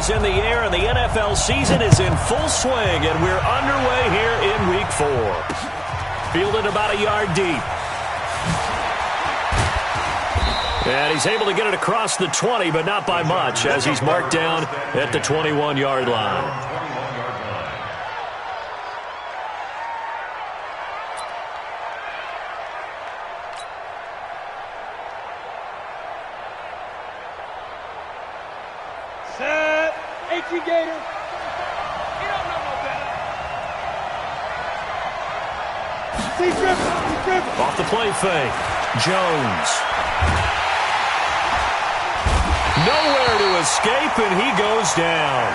is in the air, and the NFL season is in full swing, and we're underway here in Week 4. Fielded about a yard deep. And he's able to get it across the 20, but not by much, as he's marked down at the 21-yard line. Set. 18 Gator. He don't know no better. He's driven. Off the play fake. Jones. Nowhere to escape, and he goes down.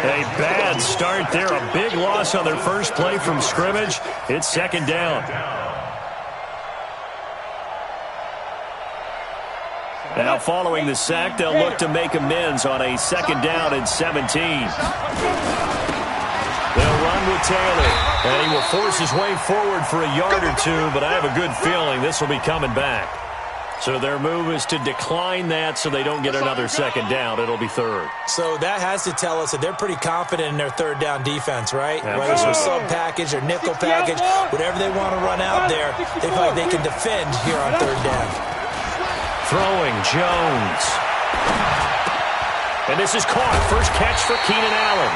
A bad start there. A big loss on their first play from scrimmage. It's second down. Now following the sack, they'll look to make amends on a second down and 17. They'll run with Taylor, and he will force his way forward for a yard or two, but I have a good feeling this will be coming back. So their move is to decline that so they don't get another second down. It'll be third. So that has to tell us that they're pretty confident in their third down defense, right? Absolutely. Whether it's a sub package or nickel package, whatever they want to run out there, they feel like they can defend here on third down. Throwing, Jones. And this is caught. First catch for Keenan Allen.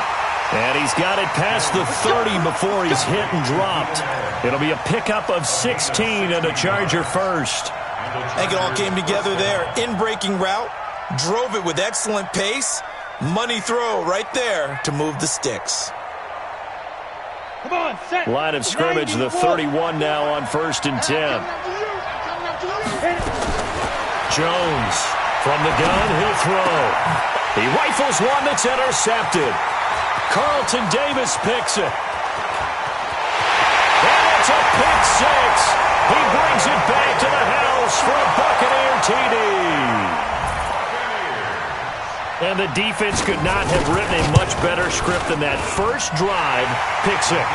And he's got it past the 30 before he's hit and dropped. It'll be a pickup of 16 and a Charger first. I think it all came together there. In-breaking route, drove it with excellent pace. Money throw right there to move the sticks. Come on, set. Line of scrimmage, the 31 now on 1st and 10. Jones from the gun, he'll throw. He rifles one that's intercepted. Carlton Davis picks it. And it's a pick six. He brings it back to the house for a Buccaneer TD. And the defense could not have written a much better script than that first drive, pick six.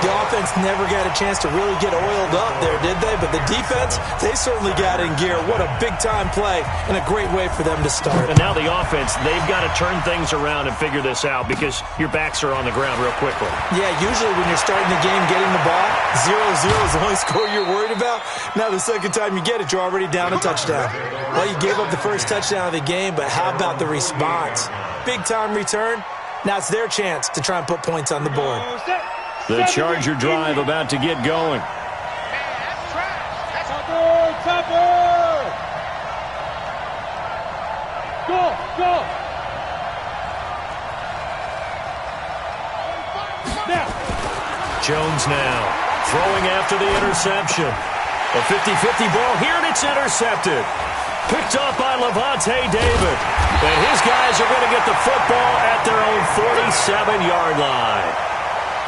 The offense never got a chance to really get oiled up there, did they? But the defense, they certainly got in gear. What a big-time play and a great way for them to start. And now the offense, they've got to turn things around and figure this out because your backs are on the ground real quickly. Yeah, usually when you're starting the game, getting the ball, 0-0 is the only score you're worried about. Now the second time you get it, you're already down a touchdown. Well, you gave up the first touchdown of the game, but how about the response? Big-time return. Now it's their chance to try and put points on the board. The Charger drive about to get going. Go. Jones now throwing after the interception. A 50-50 ball here, and it's intercepted. Picked up by Levante David. And his guys are going to get the football at their own 47-yard line.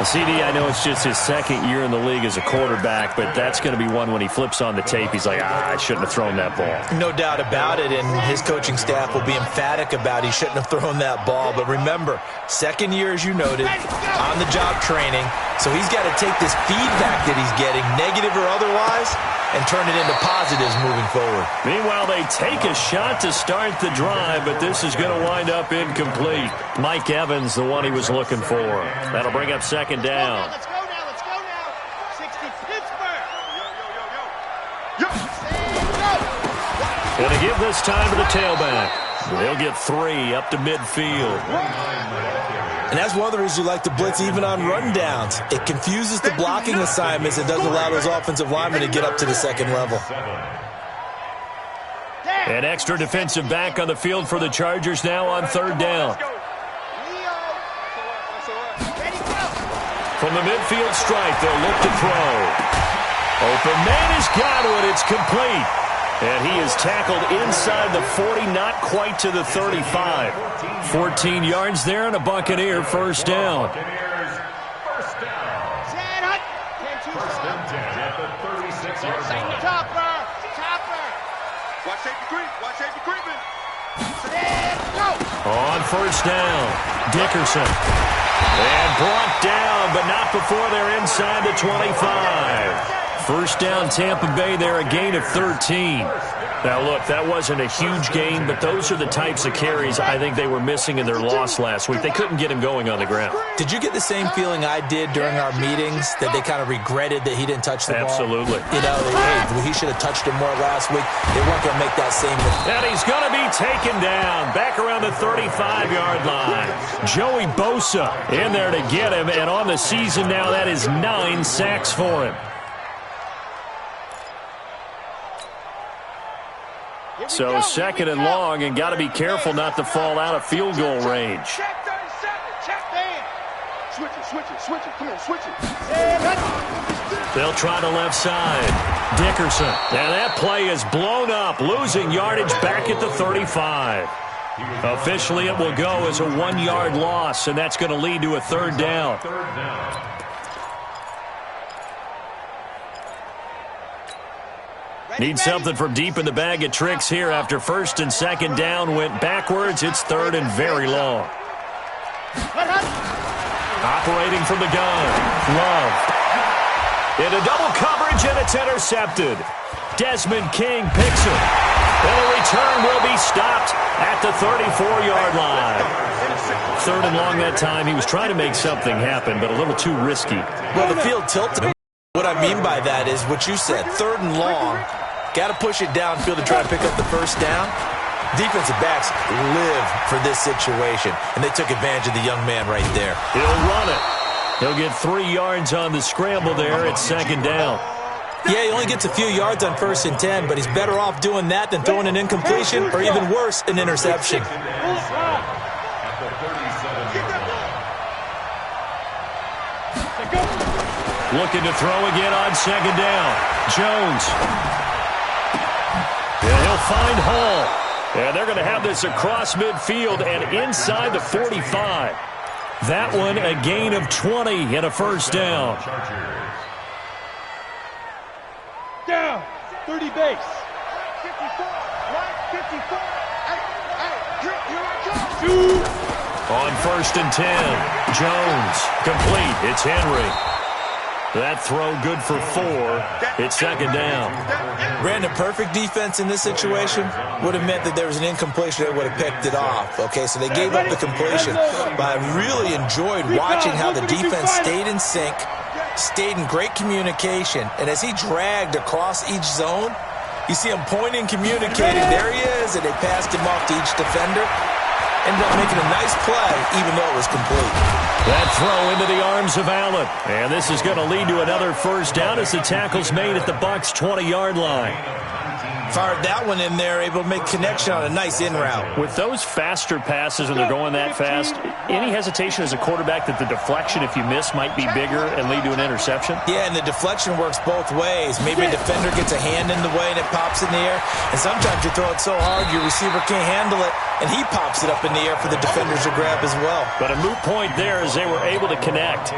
CD, I know it's just his second year in the league as a quarterback, but that's going to be one when he flips on the tape. He's like, I shouldn't have thrown that ball. No doubt about it, and his coaching staff will be emphatic about he shouldn't have thrown that ball. But remember, second year, as you noted, on-the-job training, so he's got to take this feedback that he's getting, negative or otherwise, and turn it into positives moving forward. Meanwhile, they take a shot to start the drive, but this is going to wind up incomplete. Mike Evans, the one he was looking for. That'll bring up second down. Let's go now. 60 Pittsburgh. Going to give this time to the tailback. They'll get 3 up to midfield. And that's one of the reasons you like to blitz even on rundowns. It confuses the blocking assignments. It doesn't allow those offensive linemen to get up to the second level. An extra defensive back on the field for the Chargers now on third down. From the midfield stripe, they'll look to throw. Open man has got it. It's complete. And he is tackled inside the 40, not quite to the 35. 14 yards there and a Buccaneer first down. First and 10 at the 36-yard line. Topper. Watch safety creeping. On first down, Dickerson. And brought down, but not before they're inside the 25. First down, Tampa Bay there, a gain of 13. Now, look, that wasn't a huge gain, but those are the types of carries I think they were missing in their loss last week. They couldn't get him going on the ground. Did you get the same feeling I did during our meetings, that they kind of regretted that he didn't touch the ball? Absolutely. You know, hey, he should have touched it more last week. They weren't going to make that same mistake. And he's going to be taken down back around the 35-yard line. Joey Bosa in there to get him, and on the season now, that is 9 sacks for him. So second and long, and got to be careful not to fall out of field goal range. Check 37. Check Dan. Switch it. Come on, switch it. They'll try the left side. Dickerson. And that play is blown up, losing yardage back at the 35. Officially, it will go as a 1-yard loss, and that's going to lead to a third down. Need something from deep in the bag of tricks here after first and second down went backwards. It's third and very long. Operating from the gun. Love. Into double coverage, and it's intercepted. Desmond King picks it. And the return will be stopped at the 34-yard line. Third and long that time. He was trying to make something happen, but a little too risky. Well, the field tilted. What I mean by that is what you said. Third and long. Got to push it downfield to try to pick up the first down. Defensive backs live for this situation, and they took advantage of the young man right there. He'll run it. He'll get 3 yards on the scramble there at second down. Yeah, he only gets a few yards on first and 10, but he's better off doing that than throwing an incompletion or even worse, an interception. Looking to throw again on second down. Jones. And he'll find Hall. And they're going to have this across midfield and inside the 45. That one a gain of 20 and a first down. Down. 30 base. 54. Right. 54. Here I come. On first and 10. Jones. Complete. It's Henry. That throw good for 4. It's second down. Brandon, perfect defense in this situation would have meant that there was an incompletion. They would have picked it off. Okay, so they gave up the completion. But I really enjoyed watching how the defense stayed in sync, stayed in great communication. And as he dragged across each zone, you see him pointing, communicating. There he is, and they passed him off to each defender. Ended up making a nice play, even though it was complete. That throw into the arms of Allen. And this is going to lead to another first down as the tackle's made at the Bucs' 20-yard line. Fired that one in there, able to make connection on a nice in route. With those faster passes when they're going that fast, any hesitation as a quarterback that the deflection, if you miss, might be bigger and lead to an interception? Yeah, and the deflection works both ways. Maybe a defender gets a hand in the way and it pops in the air. And sometimes you throw it so hard your receiver can't handle it, and he pops it up in the air for the defenders to grab as well. But a moot point there as they were able to connect.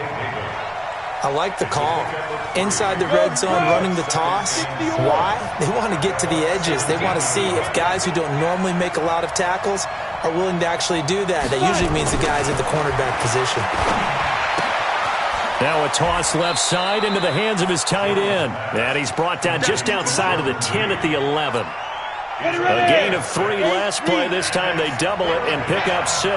I like the call. Inside the red zone, running the toss. Why? They want to get to the edges. They want to see if guys who don't normally make a lot of tackles are willing to actually do that. That usually means the guys at the cornerback position. Now a toss left side into the hands of his tight end. And he's brought down just outside of the 10 at the 11. A gain of 3 last play. This time they double it and pick up 6.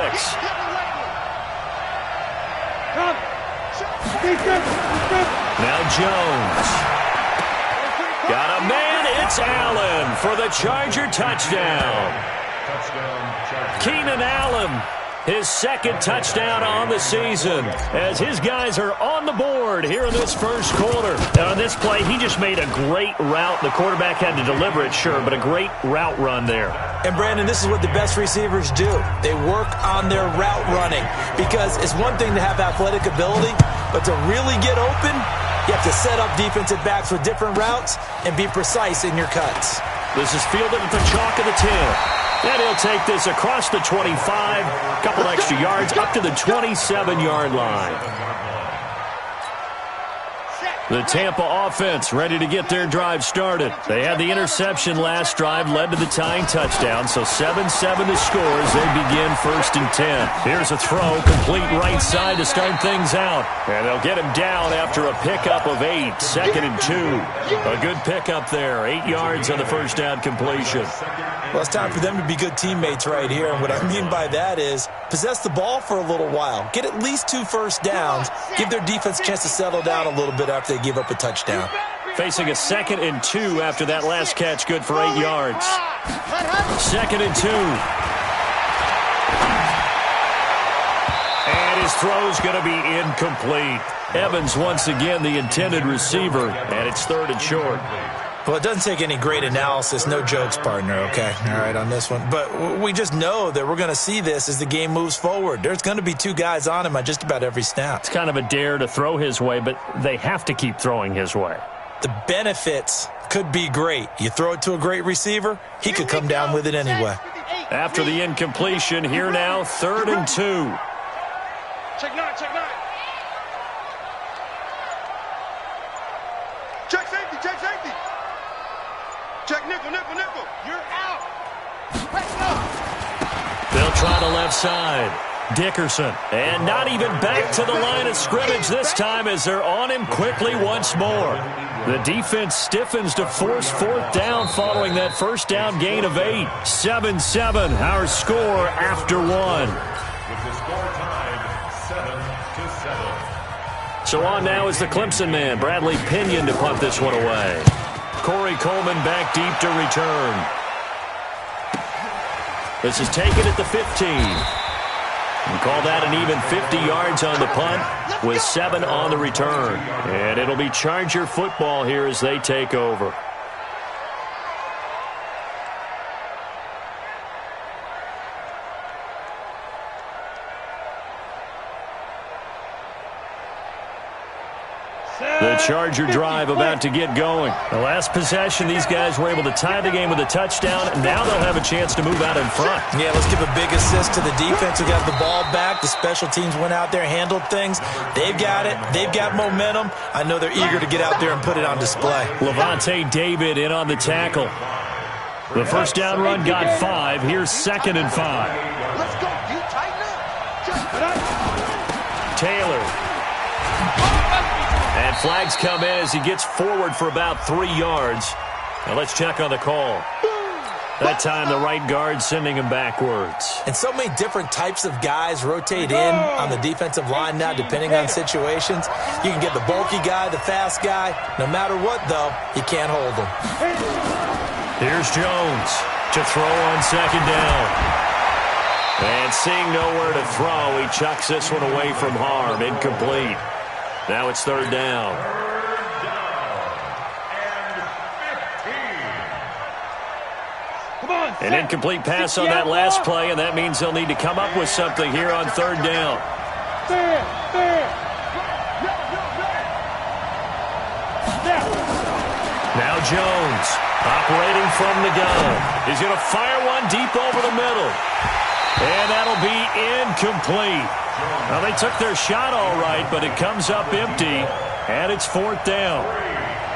Now Jones. Got a man. It's Allen for the Charger touchdown. Keenan Allen, his second touchdown on the season, as his guys are on the board here in this first quarter. And on this play, he just made a great route. The quarterback had to deliver it, sure, but a great route run there. And, Brandon, this is what the best receivers do. They work on their route running, because it's one thing to have athletic ability, but to really get open, you have to set up defensive backs with different routes and be precise in your cuts. This is fielded at the chalk of the 10. And he'll take this across the 25, a couple extra yards, up to the 27-yard line. The Tampa offense ready to get their drive started. They had the interception last drive, led to the tying touchdown, so 7-7 to score as they begin 1st and 10. Here's a throw, complete right side to start things out. And they'll get him down after a pickup of 8, 2nd and 2. A good pickup there, 8 yards on the first down completion. Well, it's time for them to be good teammates right here. And what I mean by that is possess the ball for a little while. Get at least 2 first downs. Give their defense a chance to settle down a little bit after they give up a touchdown. Facing a 2nd and 2 after that last catch, good for 8 yards. 2nd and 2. And his throw's going to be incomplete. Evans once again the intended receiver, and it's 3rd and short. Well, it doesn't take any great analysis. No jokes, partner, okay? All right, on this one. But we just know that we're going to see this as the game moves forward. There's going to be 2 guys on him on just about every snap. It's kind of a dare to throw his way, but they have to keep throwing his way. The benefits could be great. You throw it to a great receiver, he could come down with it anyway. After the incompletion, here now, 3rd and 2. Check 9, check 9. Check safety, check safety. Check nickel, nickel, nickel. You're out. They'll try the left side. Dickerson. And not even back to the line of scrimmage this time as they're on him quickly once more. The defense stiffens to force 4th down following that first down gain of 8. 7-7, our score after 1. With the score tied 7-7. So on now is the Clemson man, Bradley Pinion, to punt this one away. Corey Coleman back deep to return. This is taken at the 15. And call that an even 50 yards on the punt with 7 on the return. And it'll be Charger football here as they take over. The Charger drive about to get going. The last possession, these guys were able to tie the game with a touchdown, and now they'll have a chance to move out in front. Yeah, let's give a big assist to the defense who got the ball back. The special teams went out there, handled things. They've got it. They've got momentum. I know they're eager to get out there and put it on display. Lavonte David in on the tackle. The first down run got 5. Here's 2nd and 5. Let's go. You tighten up. Taylor. And flags come in as he gets forward for about 3 yards. Now let's check on the call. That time the right guard sending him backwards. And so many different types of guys rotate in on the defensive line now depending on situations. You can get the bulky guy, the fast guy. No matter what, though, you can't hold him. Here's Jones to throw on 2nd down. And seeing nowhere to throw, he chucks this one away from harm. Incomplete. Now it's 3rd down. An incomplete pass on that last play, and that means they'll need to come up with something here on 3rd down. Now Jones, operating from the gun. He's going to fire one deep over the middle. And that'll be incomplete. Well, they took their shot all right, but it comes up empty, and it's 4th down.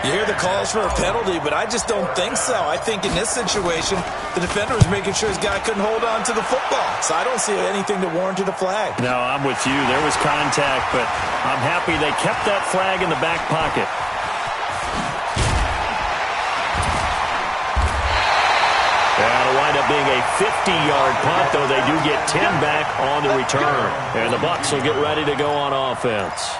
You hear the calls for a penalty, but I just don't think so. I think in this situation, the defender was making sure his guy couldn't hold on to the football. So I don't see anything to warrant the flag. No, I'm with you. There was contact, but I'm happy they kept that flag in the back pocket. That'll wind up being a 50-yard punt, though they do get 10 back on the return. And the Bucs will get ready to go on offense.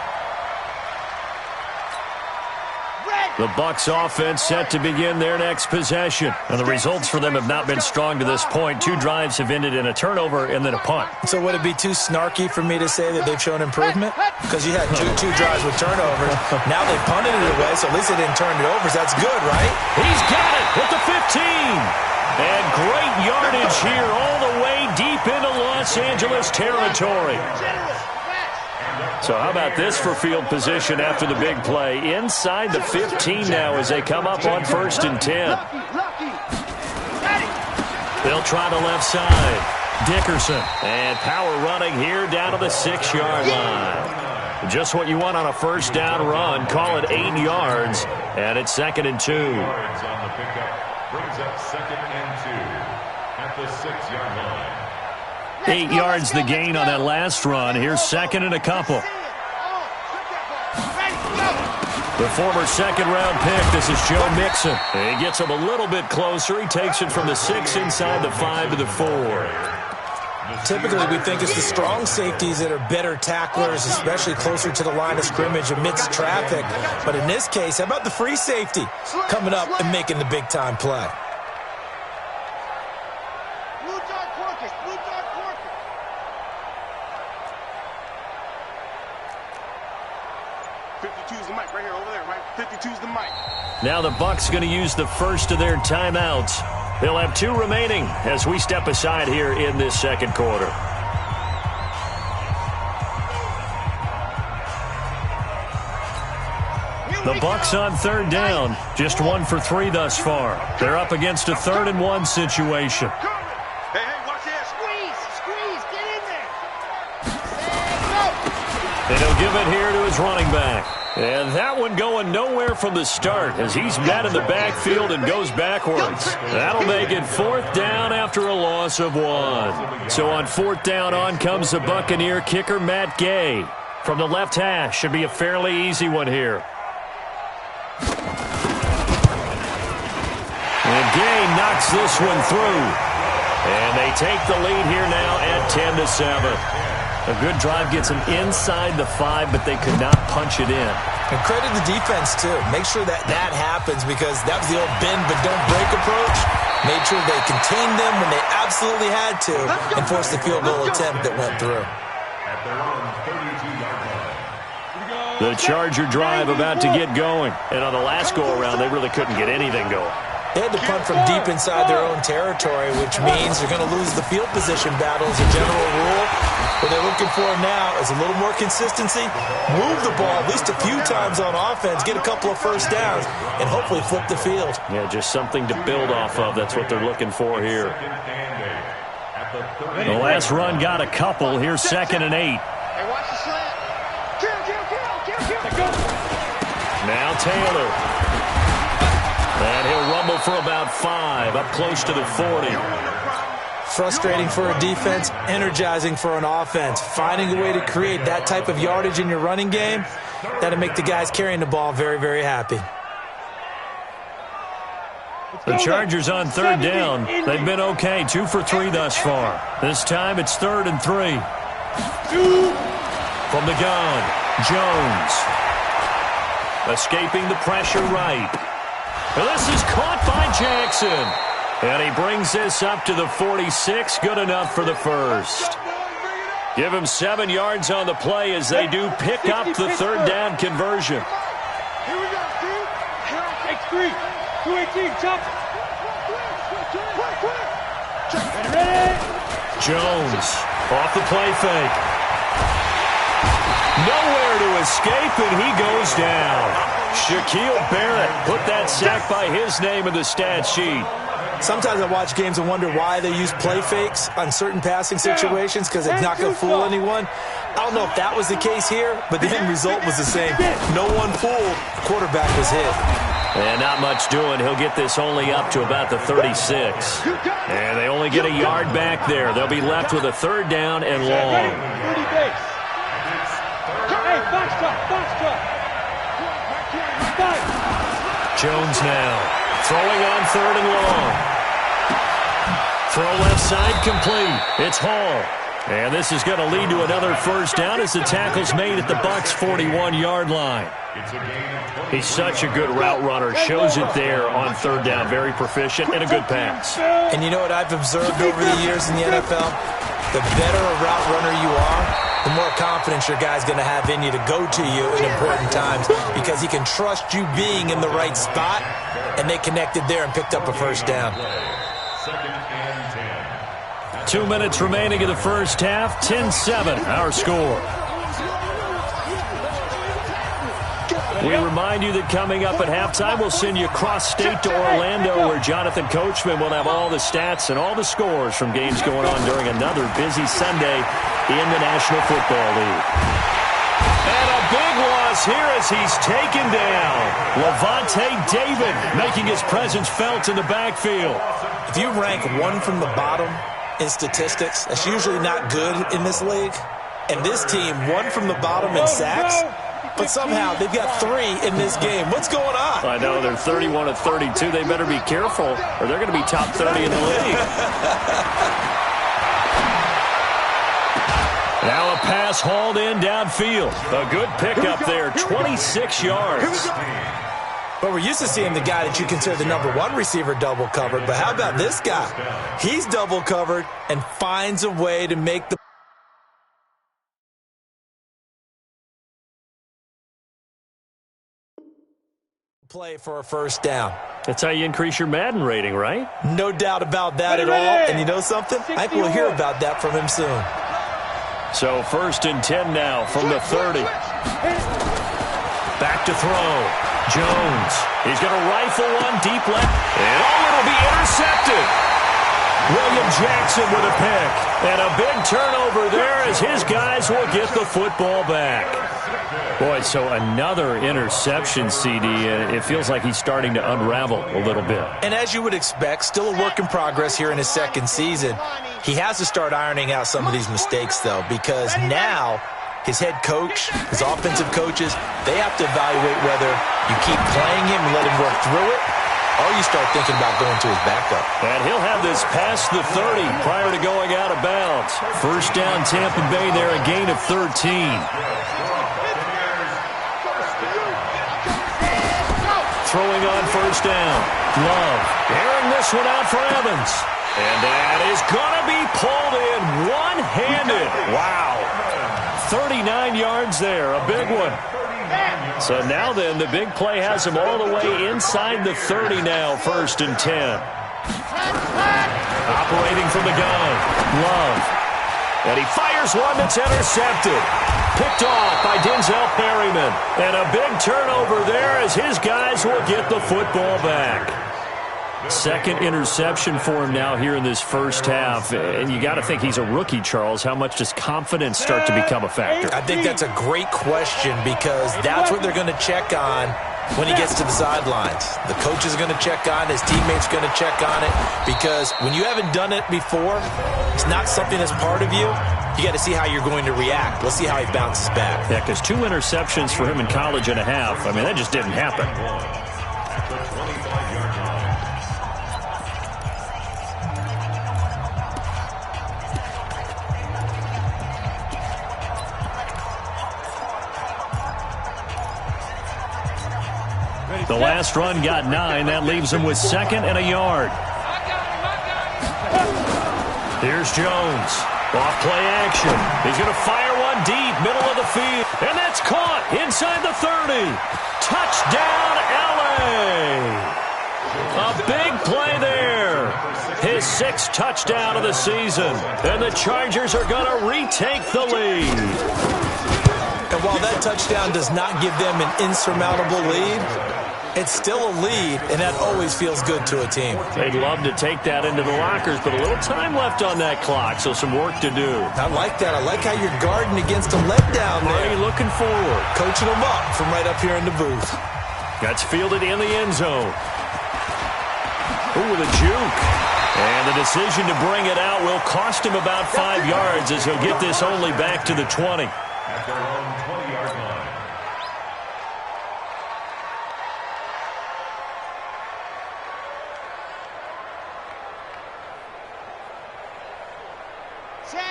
The Bucs offense set to begin their next possession. And the results for them have not been strong to this point. 2 drives have ended in a turnover and then a punt. So would it be too snarky for me to say that they've shown improvement? Because you had two drives with turnovers. Now they punted it away, so at least they didn't turn it over. So that's good, right? He's got it with the 15. And great yardage here all the way deep into Los Angeles territory. So how about this for field position after the big play? Inside the 15 now as they come up on 1st and 10. They'll try the left side. Dickerson. And power running here down to the 6-yard line. Just what you want on a first down run. Call it 8 yards, and it's 2nd and 2. Yards on the pickup brings up 2nd and 2 at the 6-yard line. 8 yards the gain on that last run. Here's 2nd and a couple. The former second-round pick, this is Joe Mixon. He gets him a little bit closer. He takes it from the 6 inside the 5 to the 4. Typically, we think it's the strong safeties that are better tacklers, especially closer to the line of scrimmage amidst traffic. But in this case, how about the free safety coming up and making the big-time play? Blue dot Quarkus, blue dot Quarkus. .52's the mic right here, over there, right? 52's the mic. Now the Bucs going to use the first of their timeouts. They'll have 2 remaining as we step aside here in this second quarter. The Bucs on 3rd down, just 1 for 3 thus far. They're up against a 3rd and 1 situation. Hey, watch this. Squeeze, get in there. And he'll give it here to his running back. And that one going nowhere from the start as he's met in the backfield and goes backwards. That'll make it 4th down after a loss of 1. So on 4th down, on comes the Buccaneer kicker, Matt Gay. From the left hash, should be a fairly easy one here. And Gay knocks this one through. And they take the lead here now at 10-7. A good drive gets them inside the 5, but they could not punch it in. And credit the defense, too. Make sure that happens because that was the old bend but don't break approach. Made sure they contained them when they absolutely had to and forced the field goal attempt that went through. At their own 32-yard line. The Charger drive about to get going. And on the last go-around, they really couldn't get anything going. They had to punt from deep inside their own territory, which means they're going to lose the field position battle as a general rule. What they're looking for now is a little more consistency, move the ball at least a few times on offense, get a couple of first downs, and hopefully flip the field. Yeah, just something to build off of. That's what they're looking for here. The last run got a couple. Here's 2nd and 8. Hey, watch the slant. Kill. Now Taylor. And he'll rumble for about 5, up close to the 40. Frustrating for a defense, energizing for an offense. Finding a way to create that type of yardage in your running game, that'll make the guys carrying the ball very, very happy. The Chargers on 3rd down. They've been okay, 2 for 3 thus far. This time it's 3rd and 3. From the gun, Jones. Escaping the pressure right. And this is caught by Jackson. And he brings this up to the 46. Good enough for the first. Give him 7 yards on the play as they do pick up the 3rd down conversion. Here we go, dude. X3. 218, jump. Quick. Ready? Jones off the play fake. Nowhere to escape, and he goes down. Shaquille Barrett put that sack by his name in the stat sheet. Sometimes I watch games and wonder why they use play fakes on certain passing situations because it's not going to fool anyone. I don't know if that was the case here, but the end result was the same. No one fooled. Quarterback was hit. And not much doing. He'll get this only up to about the 36. And they only get a yard back there. They'll be left with a 3rd down and long. 30 base. Hey, box truck. Jones now throwing on 3rd and long. Throw left side complete. It's Hall. And this is going to lead to another first down as the tackle's made at the Bucs' 41-yard line. He's such a good route runner. Shows it there on 3rd down. Very proficient and a good pass. And you know what I've observed over the years in the NFL? The better a route runner you are, the more confidence your guy's going to have in you to go to you in important times because he can trust you being in the right spot, and they connected there and picked up a first down. 2 minutes remaining in the first half. 10-7, our score. We remind you that coming up at halftime, we'll send you cross-state to Orlando, where Jonathan Coachman will have all the stats and all the scores from games going on during another busy Sunday in the National Football League. And a loss here as he's taken down. Lavonte David making his presence felt in the backfield. If you rank one from the bottom in statistics, that's usually not good in this league. And this team, one from the bottom in sacks, but somehow they've got 3 in this game. What's going on? I know, they're 31 of 32. They better be careful, or they're going to be top 30 in the league. Now a pass hauled in downfield. A good pickup there, 26 yards. But we're used to seeing the guy that you consider the number 1 receiver double covered. But how about this guy? He's double covered and finds a way to make the play for a first down. That's how you increase your Madden rating, right? No doubt about that at all. And you know something? I think we'll hear about that from him soon. So 1st and 10 now from the 30. Back to throw. Jones. He's going to rifle one deep left. And it'll be intercepted. William Jackson with a pick. And a big turnover there as his guys will get the football back. Boy, so another interception, CD. It feels like he's starting to unravel a little bit. And as you would expect, still a work in progress here in his 2nd season. He has to start ironing out some of these mistakes, though, because now his head coach, his offensive coaches, they have to evaluate whether you keep playing him and let him work through it, or you start thinking about going to his backup. And he'll have this past the 30 prior to going out of bounds. First down, Tampa Bay there, a gain of 13. Throwing on first down. Love airing this one out for Evans. And that is going to be pulled in one-handed. Wow. 39 yards there, a big one. So now then, the big play has him all the way inside the 30 now, 1st and 10. Operating from the gun, Love. And he fires one that's intercepted. Picked off by Denzel Perryman. And a big turnover there as his guys will get the football back. 2nd interception for him now here in this first half. And you got to think he's a rookie, Charles. How much does confidence start to become a factor? I think that's a great question because that's what they're going to check on when he gets to the sidelines. The coach is going to check on it. His teammates are going to check on it because when you haven't done it before, it's not something that's part of you. You got to see how you're going to react. We'll see how he bounces back. Yeah, because 2 interceptions for him in college and a half. I mean, that just didn't happen. The last run got 9. That leaves him with 2nd and a yard. Here's Jones. Off play action. He's going to fire one deep, middle of the field. And that's caught inside the 30. Touchdown, L.A. A big play there. His 6th touchdown of the season. And the Chargers are going to retake the lead. And while that touchdown does not give them an insurmountable lead, it's still a lead, and that always feels good to a team. They'd love to take that into the lockers, but a little time left on that clock, so some work to do. I like that. I like how you're guarding against a letdown there. Are you looking forward? Coaching them up from right up here in the booth. That's fielded in the end zone. Ooh, with a juke. And the decision to bring it out will cost him about 5 yards as he'll get this only back to the 20. At their own 20-yard line.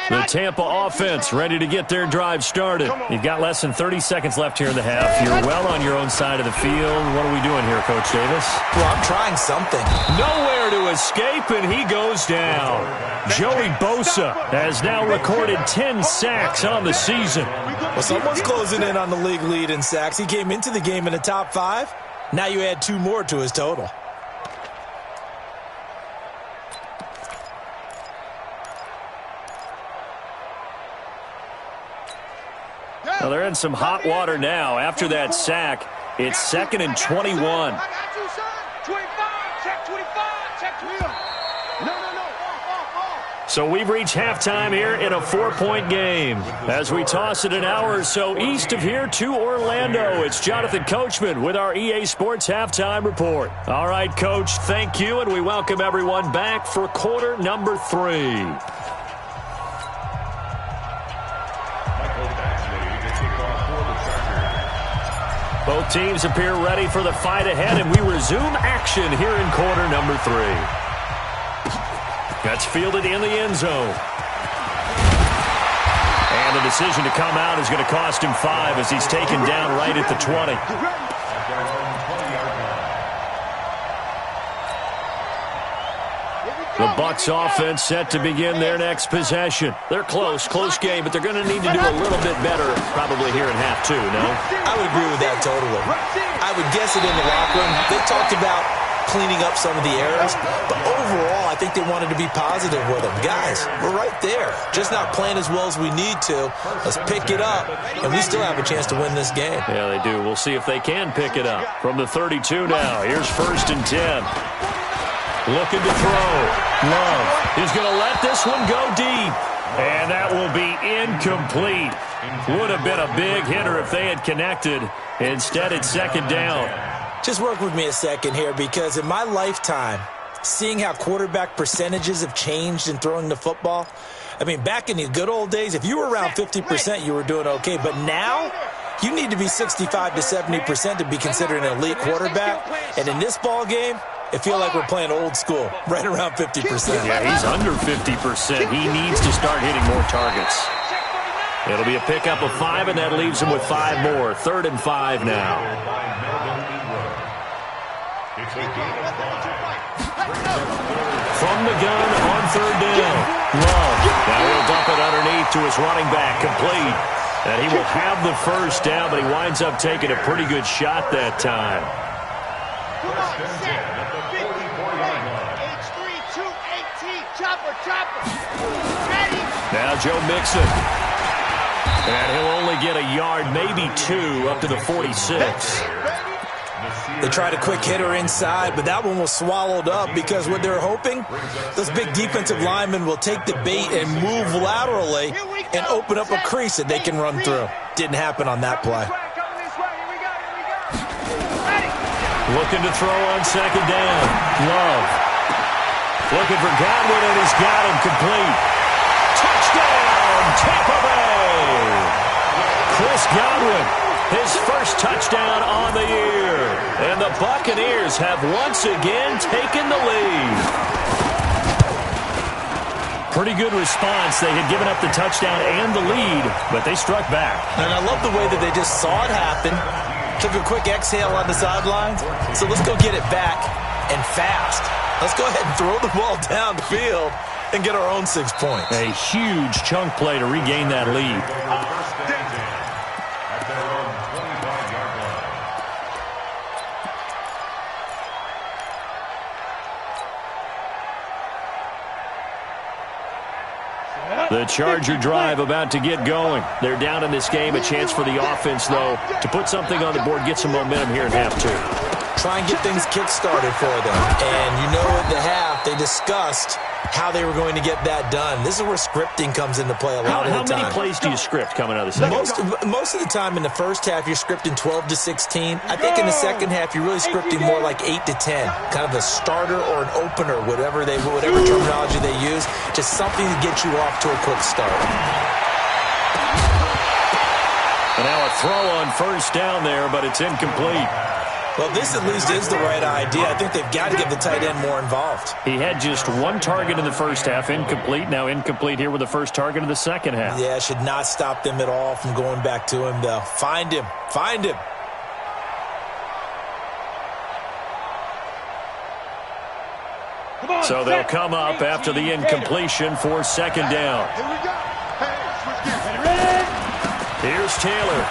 The Tampa offense ready to get their drive started. You've got less than 30 seconds left here in the half. You're well on your own side of the field. What are we doing here, Coach Davis? Well, I'm trying something. Nowhere to escape, and he goes down. Joey Bosa has now recorded 10 sacks on the season. Well, someone's closing in on the league lead in sacks. He came into the game in the top 5. Now you add 2 more to his total. Well, they're in some hot water now. After that sack, it's 2nd and 21. I got you, son. 25. Check 25. Check 25. No. So we've reached halftime here in a 4-point game. As we toss it an hour or so east of here to Orlando, it's Jonathan Coachman with our EA Sports Halftime Report. All right, Coach, thank you, and we welcome everyone back for quarter number 3. Both teams appear ready for the fight ahead, and we resume action here in quarter number 3. That's fielded in the end zone. And the decision to come out is going to cost him 5 as he's taken down right at the 20. The Bucs offense set to begin their next possession. They're close game, but they're going to need to do a little bit better probably here in half 2, no? I would agree with that totally. I would guess it in the locker room. They talked about cleaning up some of the errors, but overall, I think they wanted to be positive with them. Guys, we're right there. Just not playing as well as we need to. Let's pick it up, and we still have a chance to win this game. Yeah, they do. We'll see if they can pick it up. From the 32 now, here's 1st and 10. Looking to throw. Love. He's going to let this one go deep. And that will be incomplete. Would have been a big hitter if they had connected. Instead, it's 2nd down. Just work with me a second here, because in my lifetime, seeing how quarterback percentages have changed in throwing the football, I mean, back in the good old days, if you were around 50%, you were doing okay. But now, you need to be 65 to 70% to be considered an elite quarterback. And in this ball game, I feel like we're playing old school, right around 50%. Yeah, he's under 50%. He needs to start hitting more targets. It'll be a pickup of 5, and that leaves him with 5 more. 3rd and 5 now. From the gun on 3rd down. Love. Now he'll dump it underneath to his running back, complete. And he will have the 1st down, but he winds up taking a pretty good shot that time. Now Joe Mixon. And he'll only get a yard, maybe 2, up to the 46. They tried a quick hitter inside, but that one was swallowed up because what they're hoping, those big defensive linemen will take the bait and move laterally and open up a crease that they can run through. Didn't happen on that play. Looking to throw on 2nd down. Love. Looking for Godwin, and he's got him complete. Touchdown, Tampa Bay! Chris Godwin, his 1st touchdown on the year. And the Buccaneers have once again taken the lead. Pretty good response. They had given up the touchdown and the lead, but they struck back. And I love the way that they just saw it happen, took a quick exhale on the sidelines. So let's go get it back, and fast. Let's go ahead and throw the ball down the field and get our own 6 points. A huge chunk play to regain that lead. The Charger drive about to get going. They're down in this game. A chance for the offense, though, to put something on the board, get some momentum here in half 2. Try and get things kick-started for them. And you know at the half, they discussed how they were going to get that done. This is where scripting comes into play a lot of the time. How many plays do you script coming out of the second? Most of the time in the first half, you're scripting 12 to 16. I think in the second half, you're really scripting more like 8 to 10. Kind of a starter or an opener, whatever terminology they use. Just something to get you off to a quick start. And now a throw on 1st down there, but it's incomplete. Well, this at least is the right idea. I think they've got to get the tight end more involved. He had just 1 target in the first half, incomplete. Now incomplete here with the 1st target in the second half. Yeah, should not stop them at all from going back to him, though. Find him. Find him. So they'll come up after the incompletion for 2nd down. Here's Taylor.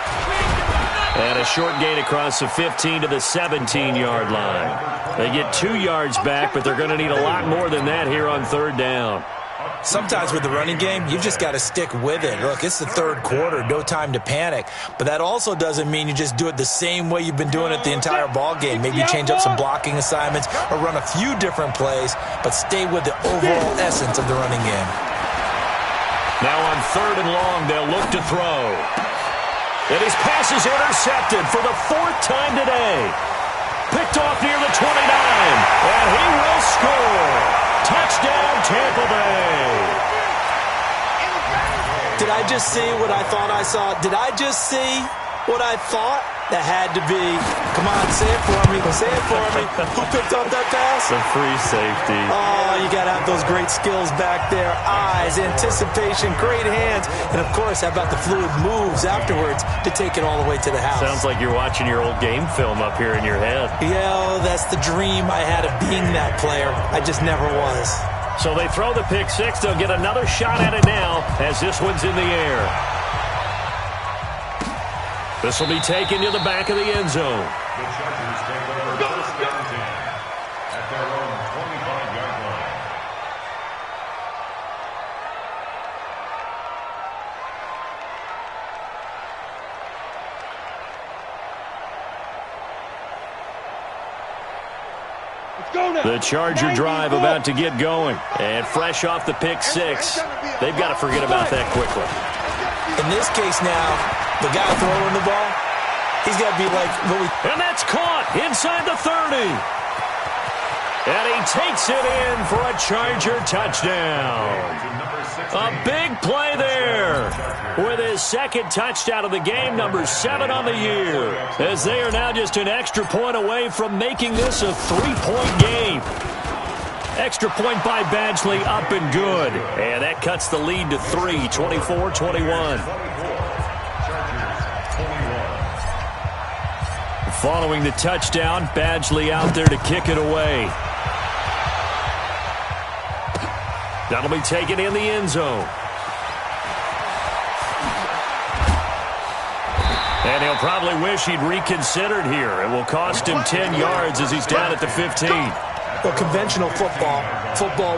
And a short gain across the 15 to the 17-yard line. They get 2 yards back, but they're going to need a lot more than that here on 3rd down. Sometimes with the running game, you've just got to stick with it. Look, it's the 3rd quarter, no time to panic. But that also doesn't mean you just do it the same way you've been doing it the entire ball game. Maybe you change up some blocking assignments or run a few different plays, but stay with the overall essence of the running game. Now on 3rd and long, they'll look to throw. And his pass is intercepted for the 4th time today. Picked off near the 29, and he will score. Touchdown, Tampa Bay. Did I just see what I thought I saw? Did I just see what I thought? That had to be. Come on, say it for me. Say it for me. Who picked up that pass? The free safety. Oh, you got to have those great skills back there. Eyes, anticipation, great hands. And, of course, how about the fluid moves afterwards to take it all the way to the house? Sounds like you're watching your old game film up here in your head. Yeah, that's the dream I had of being that player. I just never was. So they throw the pick six. They'll get another shot at it now as this one's in the air. This will be taken to the back of the end zone. The Chargers take over first and 10 at their own 25-yard line. Let's go now. The Charger drive about to get going. And fresh off the pick six, they've got to forget about that quickly. In this case now, the guy throwing the ball, he's got to be like what we... And that's caught inside the 30. And he takes it in for a Charger touchdown. A big play there with his 2nd touchdown of the game, number 7 on the year, as they are now just an extra point away from making this a 3-point game. Extra point by Badgley, up and good. And that cuts the lead to 3, 24-21. Following the touchdown, Badgley out there to kick it away. That'll be taken in the end zone. And he'll probably wish he'd reconsidered here. It will cost him 10 yards as he's down at the 15. Well, conventional football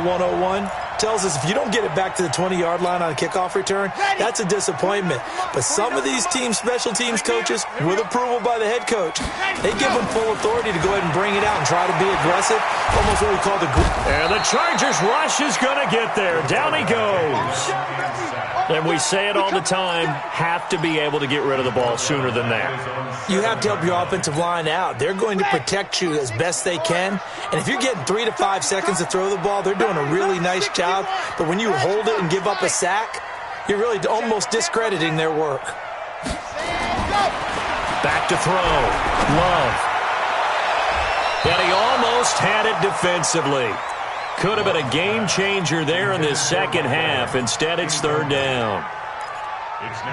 101, tells us if you don't get it back to the 20-yard line on a kickoff return, that's a disappointment. But some of these teams, special teams coaches, with approval by the head coach, they give them full authority to go ahead and bring it out and try to be aggressive, almost what we call the group. And the Chargers rush is going to get there. Down he goes. And we say it all the time, have to be able to get rid of the ball sooner than that. You have to help your offensive line out. They're going to protect you as best they can. And if you're getting 3 to 5 seconds to throw the ball, they're doing a really nice job. But when you hold it and give up a sack, you're really almost discrediting their work. Back to throw. Love. And he almost had it defensively. Could have been a game changer there in this second half. Instead, it's 3rd down.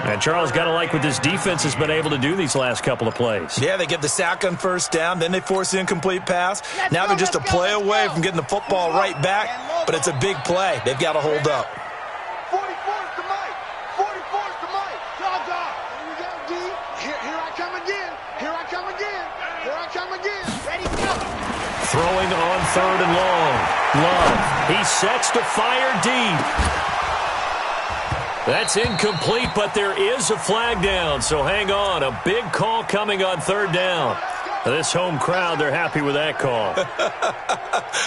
And Charles, got to like what this defense has been able to do these last couple of plays. Yeah, they get the sack on 1st down, then they force the incomplete pass. Now they're just a play away from getting the football right back, but it's a big play. They've got to hold up. 44's to Mike. 44's to Mike. Jog. Here we go, D. Here I come again. Here I come again. Here I come again. Ready, go. Throwing on 3rd and long. Love. He sets to fire deep. That's incomplete, but there is a flag down, so hang on. A big call coming on 3rd down. This home crowd, they're happy with that call.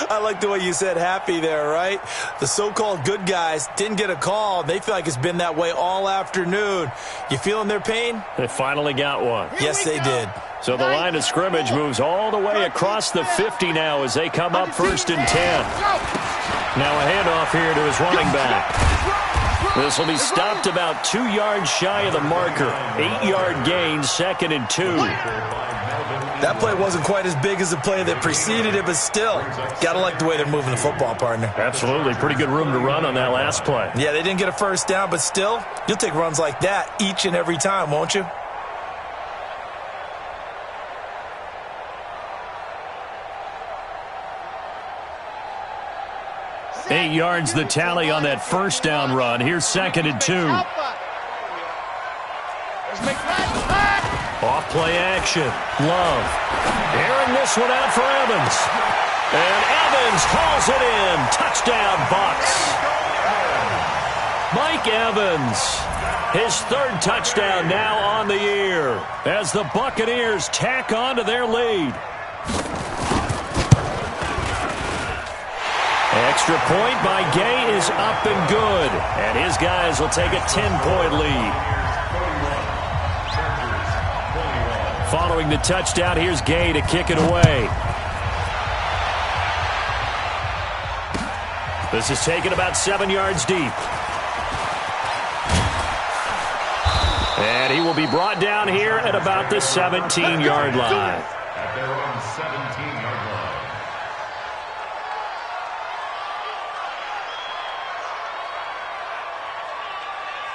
I like the way you said happy there, right? The so-called good guys didn't get a call. They feel like it's been that way all afternoon. You feeling their pain? They finally got one. Yes, they did. So the line of scrimmage moves all the way across the 50 now as they come up 1st and 10. Now a handoff here to his running back. This will be stopped about 2 yards shy of the marker. 8-yard gain, 2nd and 2. That play wasn't quite as big as the play that preceded it, but still, got to like the way they're moving the football, partner. Absolutely. Pretty good room to run on that last play. Yeah, they didn't get a 1st down, but still, you'll take runs like that each and every time, won't you? Eight yards the tally on that 1st down run. Here's 2nd and 2. Off play action. Love. Airing this one out for Evans. And Evans hauls it in. Touchdown, Bucs. Mike Evans. His 3rd touchdown now on the year as the Buccaneers tack on to their lead. Extra point by Gay is up and good. And his guys will take a 10-point lead. Following the touchdown, here's Gay to kick it away. This is taken about 7 yards deep. And he will be brought down here at about the 17-yard line. At their own 17-yard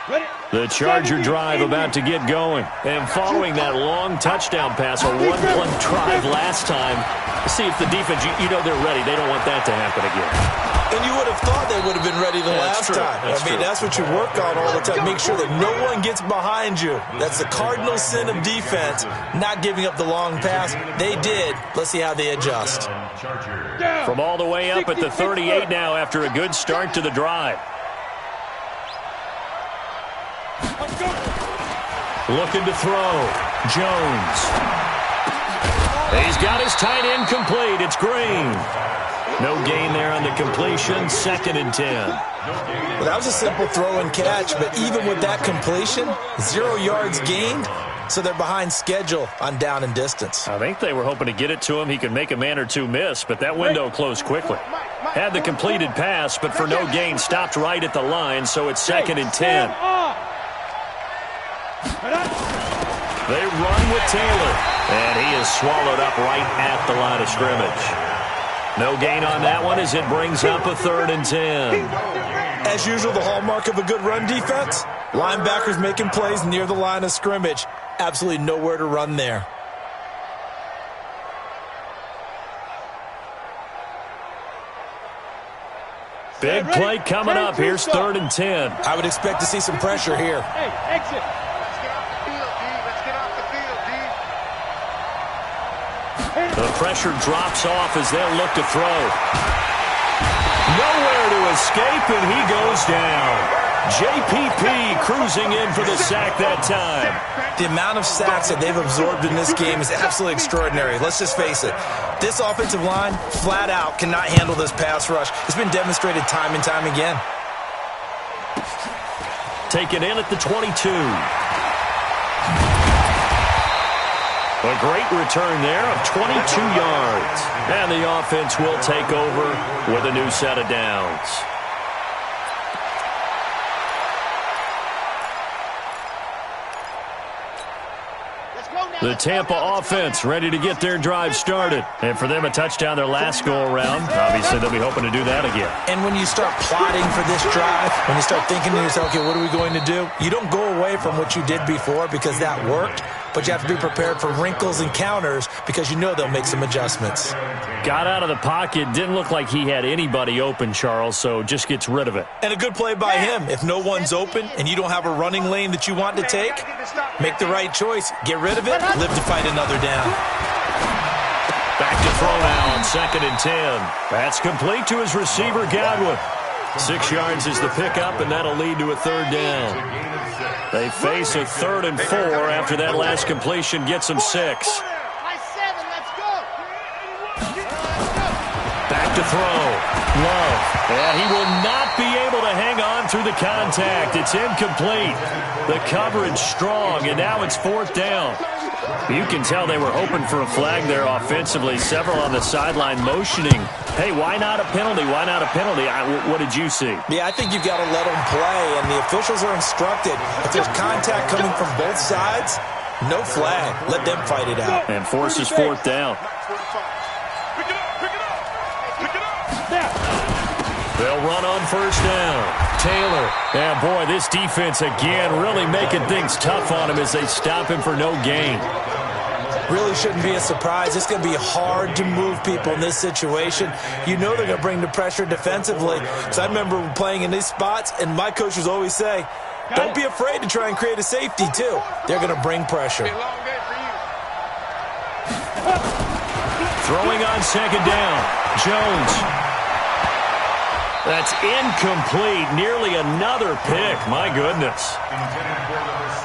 line. The Charger drive about to get going. And following that long touchdown pass, a one-play drive last time, see if the defense, you know they're ready. They don't want that to happen again. And you would have thought they would have been ready the last time. That's what you work on all the time. Make sure that no one gets behind you. That's the cardinal sin of defense, not giving up the long pass. They did. Let's see how they adjust. From all the way up at the 38 now after a good start to the drive. Looking to throw. Jones. He's got his tight end complete. It's Green. No gain there on the completion. 2nd and 10. Well, that was a simple throw and catch, but even with that completion, 0 yards gained, so they're behind schedule on down and distance. I think they were hoping to get it to him. He could make a man or two miss, but that window closed quickly. Had the completed pass, but for no gain, stopped right at the line, so it's 2nd and 10. They run with Taylor, and he is swallowed up right at the line of scrimmage. No gain on that one as it brings up a 3rd and 10. As usual, the hallmark of a good run defense, linebackers making plays near the line of scrimmage. Absolutely nowhere to run there. Big play coming up. Here's 3rd and 10. I would expect to see some pressure here. Hey, exit. The pressure drops off as they'll look to throw. Nowhere to escape, and he goes down. JPP cruising in for the sack that time. The amount of sacks that they've absorbed in this game is absolutely extraordinary. Let's just face it. This offensive line, flat out, cannot handle this pass rush. It's been demonstrated time and time again. Taken in at the 22. A great return there of 22 yards. And the offense will take over with a new set of downs. The Tampa offense ready to get their drive started. And for them, a touchdown their last go-around. Obviously, they'll be hoping to do that again. And when you start plotting for this drive, when you start thinking to yourself, okay, what are we going to do? You don't go away from what you did before because that worked. But you have to be prepared for wrinkles and counters because you know they'll make some adjustments. Got out of the pocket. Didn't look like he had anybody open, Charles, so just gets rid of it. And a good play by him. If no one's open and you don't have a running lane that you want to take, make the right choice. Get rid of it. Live to fight another down. Back to throw now on 2nd and 10. That's complete to his receiver, Godwin. 6 yards is the pickup, and that'll lead to a 3rd down. They face a 3rd and 4 after that last completion gets them 6. Back to throw. Love. And he will not be able to hang on through the contact. It's incomplete. The coverage strong, and now it's 4th down. You can tell they were hoping for a flag there offensively. Several on the sideline motioning. Hey, why not a penalty? Why not a penalty? What did you see? Yeah, I think you've got to let them play, and the officials are instructed. If there's contact coming from both sides, no flag. Let them fight it out. And forces 4th down. They'll run on 1st down. Taylor. Yeah, boy, this defense again really making things tough on him as they stop him for no gain. Really shouldn't be a surprise. It's going to be hard to move people in this situation. You know they're going to bring the pressure defensively. Because I remember playing in these spots, and my coaches always say, don't be afraid to try and create a safety, too. They're going to bring pressure. Throwing on 2nd down. Jones. That's incomplete. Nearly another pick. My goodness.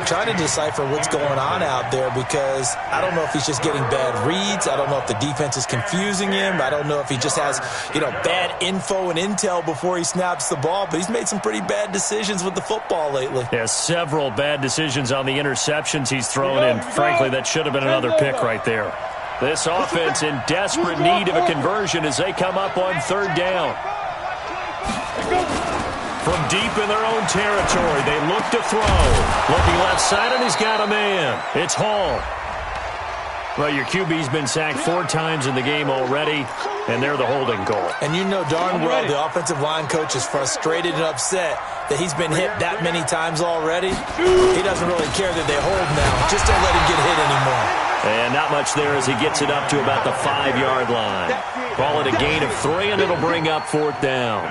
trying to decipher what's going on out there because I don't know if he's just getting bad reads. I don't know if the defense is confusing him. I don't know if he just has, bad info and intel before he snaps the ball. But he's made some pretty bad decisions with the football lately. Yeah, several bad decisions on the interceptions he's thrown in. Frankly, that should have been another pick right there. This offense in desperate need of a conversion as they come up on third down. From deep in their own territory, they look to throw. Looking left side, and he's got a man. It's Hall. Well, your QB's been sacked 4 times in the game already, and they're the holding goal. And you know darn well the offensive line coach is frustrated and upset that he's been hit that many times already. He doesn't really care that they hold now. Just don't let him get hit anymore. And not much there as he gets it up to about the 5-yard line. Call it a gain of 3, and it'll bring up 4th down.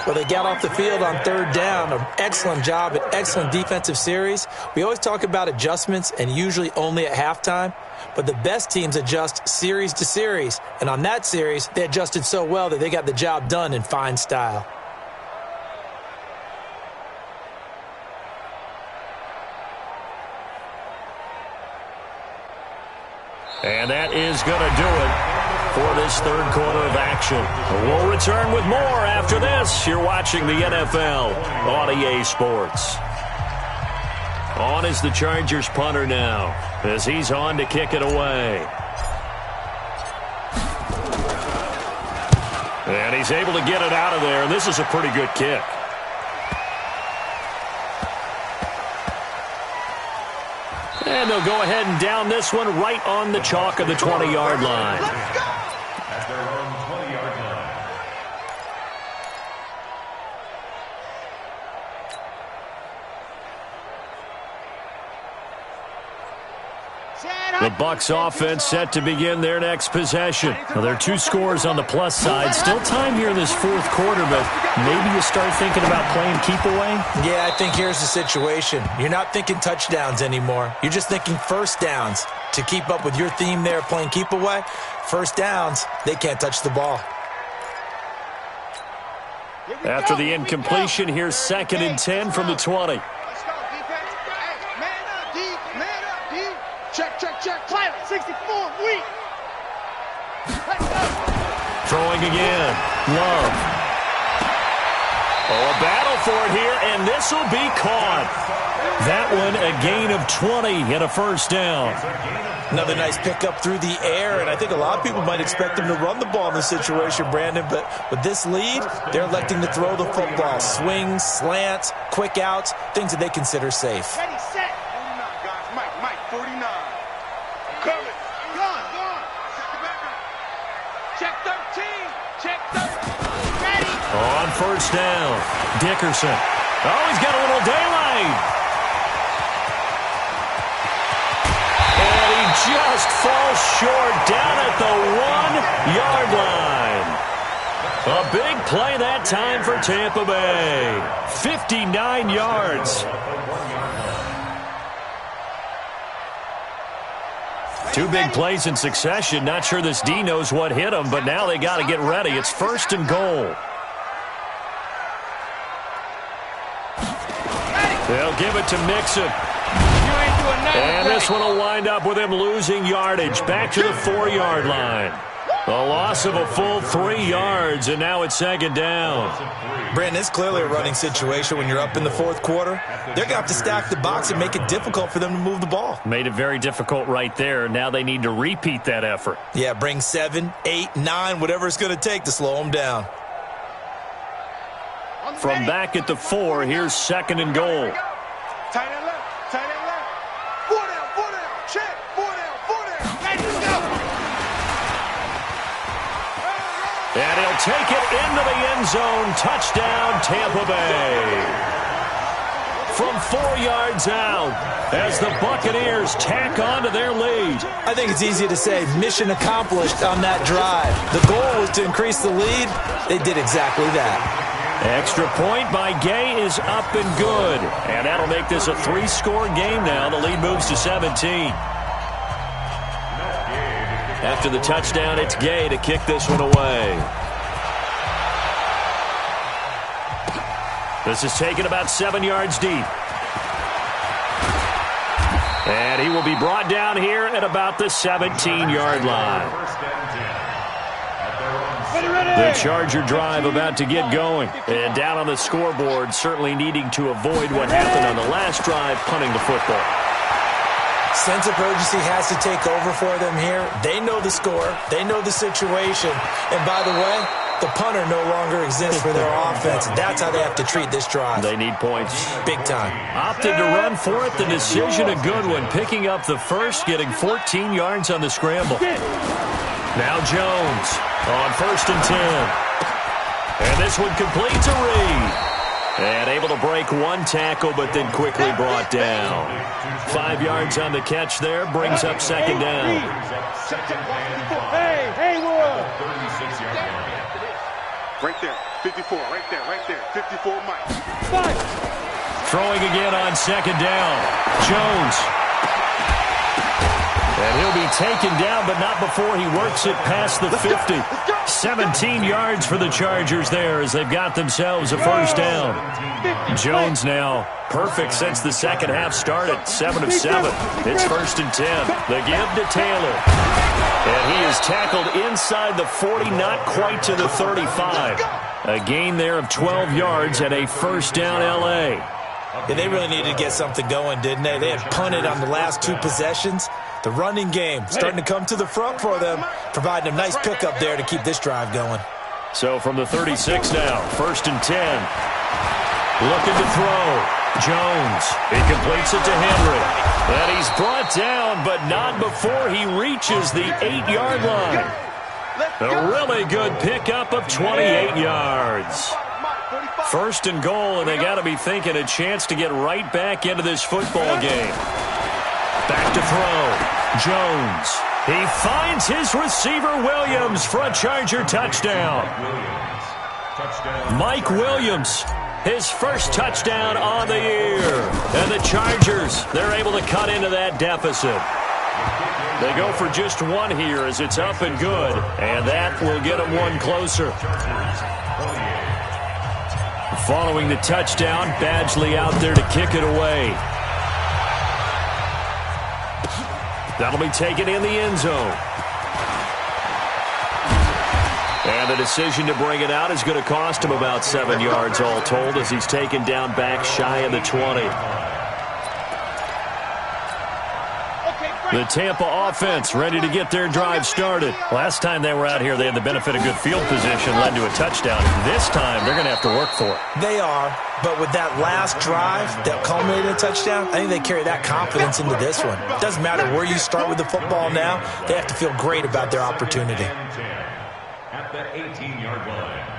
Well, they got off the field on third down. An excellent job, an excellent defensive series. We always talk about adjustments and usually only at halftime. But the best teams adjust series to series. And on that series, they adjusted so well that they got the job done in fine style. And that is going to do it for this third quarter of action. We'll return with more after this. You're watching the NFL on EA Sports. On is the Chargers punter now as he's on to kick it away. And he's able to get it out of there, and this is a pretty good kick. And they'll go ahead and down this one right on the chalk of the 20-yard line. At their own 20-yard line. The Bucs offense set to begin their next possession. Well, there are 2 scores on the plus side. Still time here in this fourth quarter, but maybe you start thinking about playing keep away? Yeah, I think here's the situation. You're not thinking touchdowns anymore. You're just thinking first downs. To keep up with your theme there, playing keep away, first downs, they can't touch the ball. After the incompletion, here's 2nd and 10 from the 20. Check. Climb 64, weak. Throwing again. Love. Oh, a battle for it here, and this will be caught. That one, a gain of 20 and a first down. Another nice pickup through the air, and I think a lot of people might expect them to run the ball in this situation, Brandon, but with this lead, they're electing to throw the football. Swings, slants, quick outs, things that they consider safe. Ready, set. 49, guys. Mike, 49. Coming. Gone. Check 13. Check 13. Ready. On first down, Dickerson. Oh, he's got a little daylight. And he just falls short down at the 1-yard line. A big play that time for Tampa Bay. 59 yards. 2 big plays in succession. Not sure this D knows what hit him, but now they got to get ready. It's 1st and goal. They'll give it to Mixon. And this one will wind up with him losing yardage. Back to the 4-yard line. A loss of a full 3 yards, and now it's 2nd down. Brandon, it's clearly a running situation when you're up in the fourth quarter. They're going to have to stack the box and make it difficult for them to move the ball. Made it very difficult right there. Now they need to repeat that effort. Yeah, bring 7, 8, 9, whatever it's going to take to slow them down. From back at the 4, here's 2nd and goal. Tight end left. 4 down. Check. 4 down. Ready, go. And he'll take it into the end zone. Touchdown, Tampa Bay. From 4 yards out as the Buccaneers tack on to their lead. I think it's easy to say mission accomplished on that drive. The goal was to increase the lead. They did exactly that. Extra point by Gay is up and good. And that'll make this a 3-score game now. The lead moves to 17. After the touchdown, it's Gay to kick this one away. This is taken about 7 yards deep. And he will be brought down here at about the 17-yard line. The Charger drive about to get going. And down on the scoreboard, certainly needing to avoid what happened on the last drive, punting the football. Sense of urgency has to take over for them here. They know the score. They know the situation. And by the way, the punter no longer exists for their offense. That's how they have to treat this drive. They need points. Big time. Opted to run for it. The decision a good one. Picking up the first, getting 14 yards on the scramble. Now Jones on 1st and 10. And this one completes a read. And able to break one tackle, but then quickly brought down. 5 yards on the catch there, brings up 2nd down. Hey, Haywood! 36-yard line. Right there, 54, right there, 54 Mike. Fight! Throwing again on 2nd down. Jones. And he'll be taken down, but not before he works it past the 50. 17 yards for the Chargers there as they've got themselves a 1st down. Jones now perfect since the second half started. 7 of 7. It's 1st and 10. The give to Taylor. And he is tackled inside the 40, not quite to the 35. A gain there of 12 yards and a 1st down L.A. Yeah, they really needed to get something going, didn't they? They had punted on the last 2 possessions. The running game starting to come to the front for them, providing a nice pickup there to keep this drive going. So from the 36 now, 1st and 10. Looking to throw. Jones. He completes it to Henry. And he's brought down, but not before he reaches the 8-yard line. A really good pickup of 28 yards. 1st and goal, and they got to be thinking a chance to get right back into this football game. Back to throw. Jones. He finds his receiver, Williams, for a Charger touchdown. Mike Williams, his first touchdown on the year. And the Chargers, they're able to cut into that deficit. They go for just one here as it's up and good, and that will get them one closer. Following the touchdown, Badgley out there to kick it away. That'll be taken in the end zone. And the decision to bring it out is going to cost him about 7 yards all told as he's taken down back shy of the 20. The Tampa offense ready to get their drive started. Last time they were out here, they had the benefit of good field position, led to a touchdown. This time, they're going to have to work for it. They are, but with that last drive that culminated in a touchdown, I think they carry that confidence into this one. It doesn't matter where you start with the football now. They have to feel great about their opportunity. At the 18-yard line.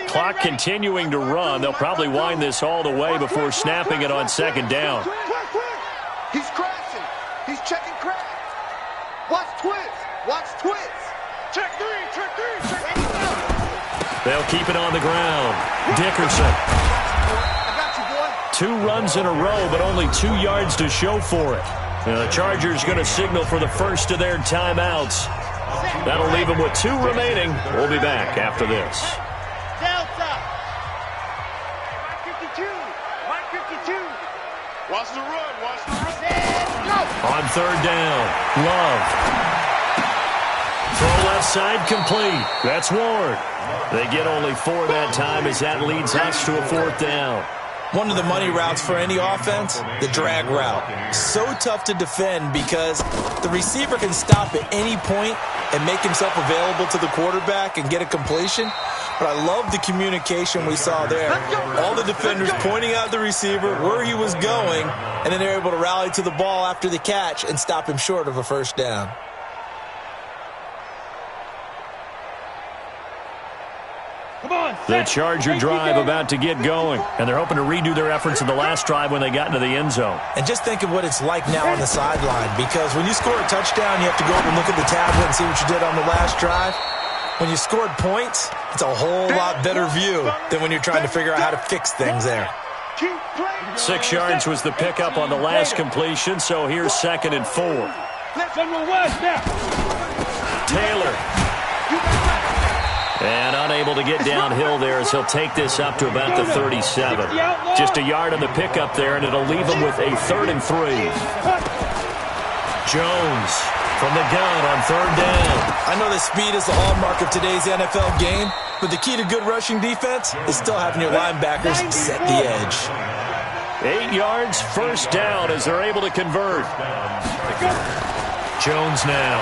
Clock continuing to run. They'll probably wind this all the way before snapping it on 2nd down. He's crashing. He's checking crash. Watch twist. Watch twist. Check 3. Check 3. Check 3. They'll keep it on the ground. Dickerson. I got you, boy. 2 runs in a row, but only 2 yards to show for it. And the Chargers going to signal for the first of their timeouts. That'll leave them with 2 remaining. We'll be back after this. Delta. Mike 52. Mike 52. Watch the run. Watch the run. Go. On 3rd down, Love. Throw left side complete. That's Ward. They get only 4 that time as that leads us to a 4th down. One of the money routes for any offense, the drag route. So tough to defend because the receiver can stop at any point and make himself available to the quarterback and get a completion. But I love the communication we saw there. All the defenders pointing out the receiver, where he was going, and then they're able to rally to the ball after the catch and stop him short of a 1st down. The Charger drive about to get going, and they're hoping to redo their efforts in the last drive when they got into the end zone. And just think of what it's like now on the sideline, because when you score a touchdown, you have to go up and look at the tablet and see what you did on the last drive. When you scored points, it's a whole lot better view than when you're trying to figure out how to fix things there. 6 yards was the pickup on the last completion, so here's 2nd and 4. Taylor. And unable to get downhill there as he'll take this up to about the 37. Just a yard on the pickup there, and it'll leave him with a 3rd and 3. Jones from the gun on 3rd down. I know that speed is the hallmark of today's NFL game, but the key to good rushing defense is still having your linebackers set the edge. 8 yards, 1st down as they're able to convert. Jones now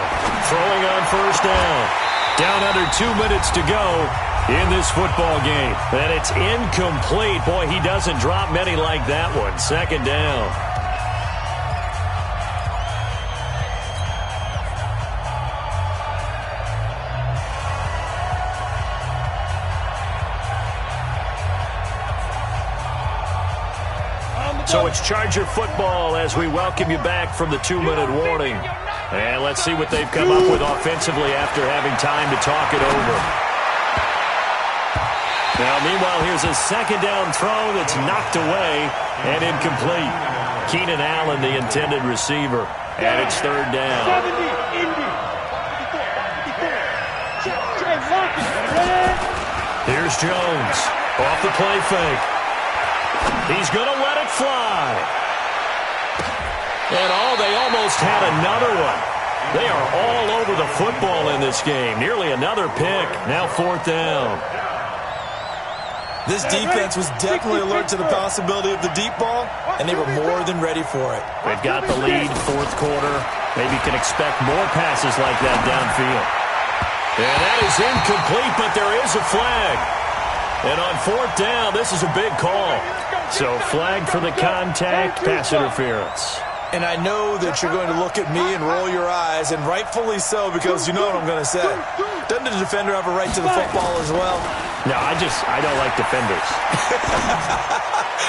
throwing on 1st down. Down under 2 minutes to go in this football game. And it's incomplete. Boy, he doesn't drop many like that one. 2nd down. So it's Charger football as we welcome you back from the 2-minute warning. And let's see what they've come up with offensively after having time to talk it over. Now, meanwhile, here's a 2nd down throw that's knocked away and incomplete. Keenan Allen, the intended receiver. And it's 3rd down. 70, Indy. 54. Here's Jones. Off the play fake. He's going to let it fly. And they almost had another one. They are all over the football in this game. Nearly another pick. Now 4th down. This defense was definitely alert to the possibility of the deep ball, and they were more than ready for it. They've got the lead, 4th quarter. Maybe can expect more passes like that downfield. And that is incomplete, but there is a flag. And on 4th down, this is a big call. So flag for the contact, pass interference. And I know that you're going to look at me and roll your eyes, and rightfully so, because you know what I'm going to say. Doesn't the defender have a right to the football as well? No, I don't like defenders.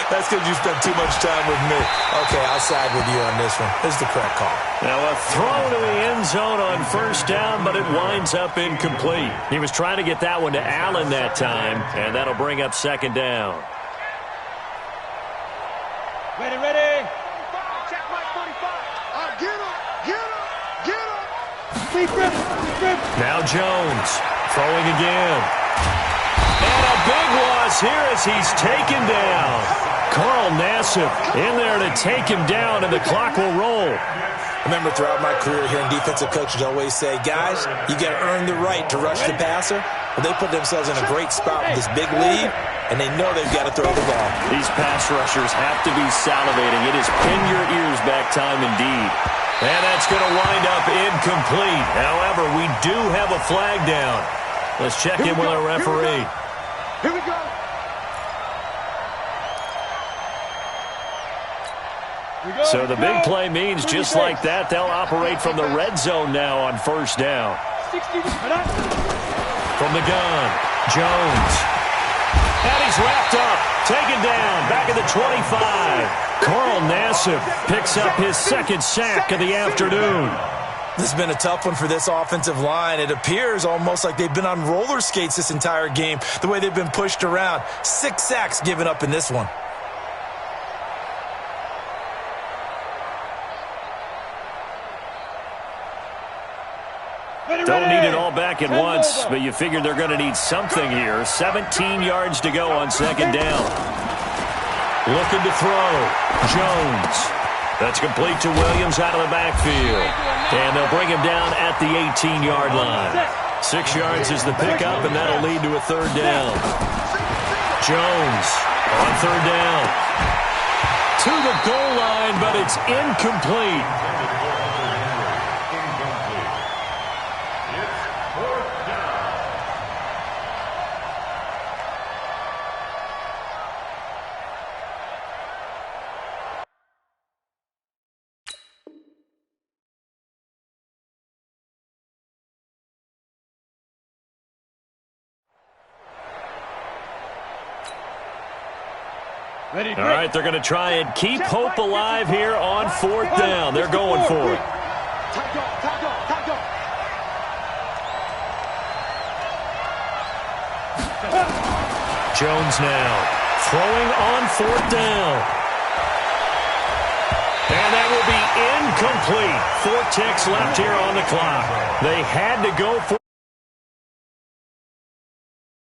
That's because you spent too much time with me. Okay, I'll side with you on this one. This is the correct call. Now a throw to the end zone on 1st down, but it winds up incomplete. He was trying to get that one to Allen that time, and that'll bring up 2nd down. Ready. Now Jones throwing again. And a big loss here as he's taken down. Carl Nassib in there to take him down, and the clock will roll. I remember throughout my career hearing defensive coaches always say, guys, you got to earn the right to rush the passer. Well, they put themselves in a great spot with this big lead, and they know they've got to throw the ball. These pass rushers have to be salivating. It is pin your ears back time indeed. And that's going to wind up incomplete. However, we do have a flag down. Let's check in with our referee. Here we go. So the big play means just like that, they'll operate from the red zone now on 1st down. From the gun, Jones. And he's wrapped up, taken down, back at the 25. Carl Nassib picks up his 2nd sack of the afternoon. This has been a tough one for this offensive line. It appears almost like they've been on roller skates this entire game, the way they've been pushed around. 6 sacks given up in this one. Don't need it all back at once, but you figure they're going to need something here. 17 yards to go on 2nd down. Looking to throw. Jones. That's complete to Williams out of the backfield. And they'll bring him down at the 18-yard line. 6 yards is the pickup, and that'll lead to a 3rd down. Jones on 3rd down. To the goal line, but it's incomplete. Ready, All right, they're going to try and keep hope alive here on 4th down. They're going for it. Jones now throwing on 4th down. And that will be incomplete. 4 ticks left here on the clock. They had to go for